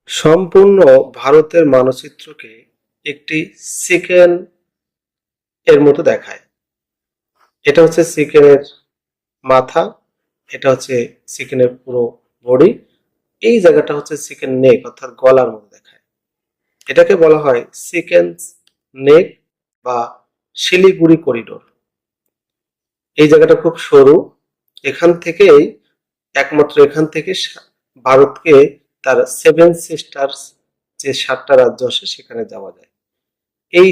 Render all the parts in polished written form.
সম্পূর্ণ ভারতের মানচিত্রকে একটি চিকেন এর মতো দেখায়। এটা হচ্ছে চিকেনের মাথা, এটা হচ্ছে চিকেনের পুরো বডি, এই জায়গাটা হচ্ছে চিকেন নেক অর্থাৎ গলার মতো দেখায়। এটাকে বলা হয় চিকেন নেক বা শিলিগুড়ি করিডোর। এই জায়গাটা খুব সরু, এখান থেকেই একমাত্র এখান থেকে ভারতকে তার সেভেন সিস্টার্স যে 7টা রাজ্য আছে সেখানে যাওয়া যায়। এই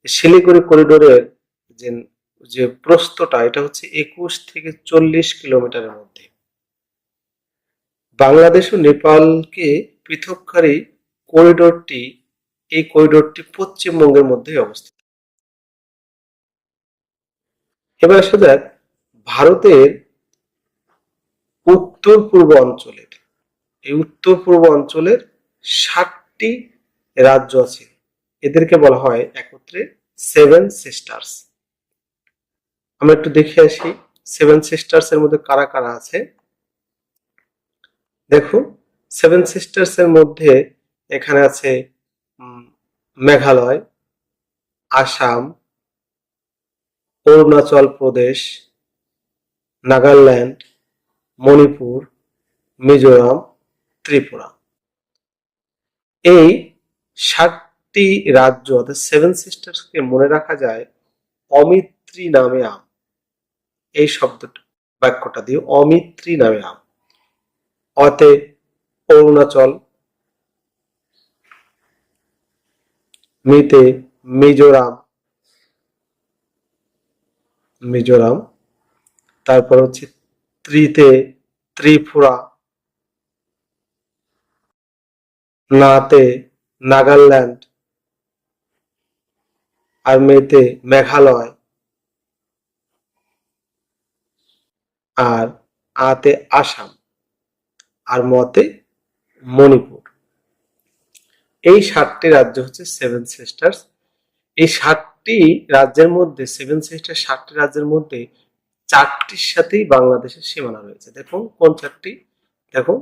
শিলিগুড়ি করিডোরের যে যে প্রস্থটা এটা হচ্ছে 21 থেকে 40 কিলোমিটারের মধ্যে। বাংলাদেশ ও নেপালকে পৃথককারী করিডোরটি এই করিডোরটি পশ্চিমবঙ্গের মধ্যে অবস্থিত। এবার আসা যাক ভারতের উত্তর পূর্ব অঞ্চলের, এই উত্তর পূর্ব অঞ্চলের 7টি রাজ্য আছে, এদেরকে বলা হয় একত্রে সেভেন সিস্টার্স। আমরা একটু দেখে আসি সেভেন সিস্টার্স এর মধ্যে কারা কারা আছে। দেখো সেভেন সিস্টার্স এর মধ্যে এখানে আছে মেঘালয়, আসাম, অরুণাচল প্রদেশ, নাগাল্যান্ড, মণিপুর, মিজোরাম, ত্রিপুরা। এই 7টি রাজ্য অর্থাৎ সেভেন সিস্টার্সকে মনে রাখা যায় অমিত্রী নামে আম, এই শব্দটা বাক্যটা দিয়ে অমিত্রী নামে আম। অতে অরুণাচল, মিতে মিজোরাম, মিজোরাম, তারপর হচ্ছে ত্রিতে ত্রিপুরা, নাতে নাগাল্যান্ড, আর মেতে মেঘালয়, আর আতে আসাম, আর মতে মণিপুর। এই 7টি রাজ্য হচ্ছে সেভেন সিস্টার্স। এই 7টি রাজ্যের মধ্যে সেভেন সিস্টার 7টি রাজ্যের মধ্যে 4টির সাথেই বাংলাদেশের সীমানা রয়েছে। দেখুন কোন 4টি, দেখুন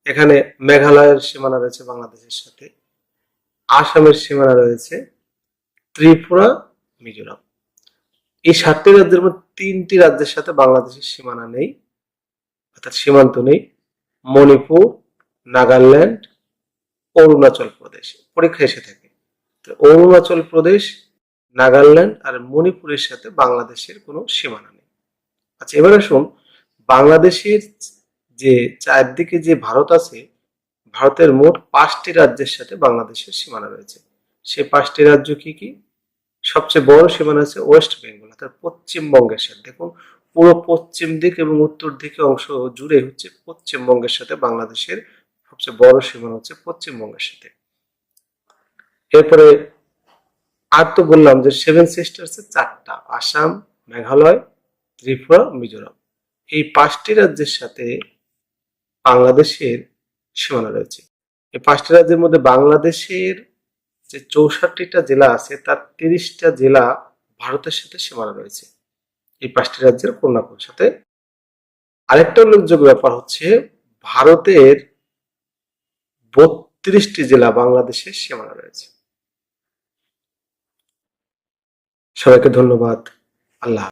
এখানে মেঘালয়ের সীমানা রয়েছে বাংলাদেশের সাথে, আসামের সীমানা রয়েছে, ত্রিপুরা, মিজোরাম। এই 7টি রাজ্যের মধ্যে 3টি রাজ্যের সাথে বাংলাদেশের সীমানা নেই অর্থাৎ সীমান্ত নেই, মণিপুর, নাগাল্যান্ড, অরুণাচল প্রদেশ। পরীক্ষা এসে থাকে অরুণাচল প্রদেশ, নাগাল্যান্ড আর মণিপুরের সাথে বাংলাদেশের কোনো সীমানা নেই। আচ্ছা এবার আসুন বাংলাদেশের যে চারদিকে যে ভারত আছে, ভারতের মোট 5টি রাজ্যের সাথে বাংলাদেশের সীমানা রয়েছে। সেই 5টি রাজ্য কি কি? সবচেয়ে বড় সীমানা আছে ওয়েস্ট বেঙ্গল অর্থাৎ পশ্চিমবঙ্গের সাথে। দেখুন পুরো পশ্চিম দিক এবং উত্তর দিকে অংশ জুড়ে হচ্ছে পশ্চিমবঙ্গের সাথে বাংলাদেশের সবচেয়ে বড় সীমানা হচ্ছে পশ্চিমবঙ্গের সাথে। এরপরে আর তো বললাম যে সেভেন সিস্টার্স 4টা, আসাম, মেঘালয়, ত্রিপুরা, মিজোরাম। এই 5টি রাজ্যের সাথে বাংলাদেশের সীমানা রয়েছে। এই 5টি রাজ্যের মধ্যে বাংলাদেশের যে 64টা জেলা আছে তার 30টা জেলা ভারতের সাথে সীমানা রয়েছে এই 5টি রাজ্যের কোন না কোন সাথে। আরেকটা উল্লেখযোগ্য ব্যাপার হচ্ছে ভারতের 32টি জেলা বাংলাদেশের সীমানা রয়েছে। সবাইকে ধন্যবাদ। আল্লাহ।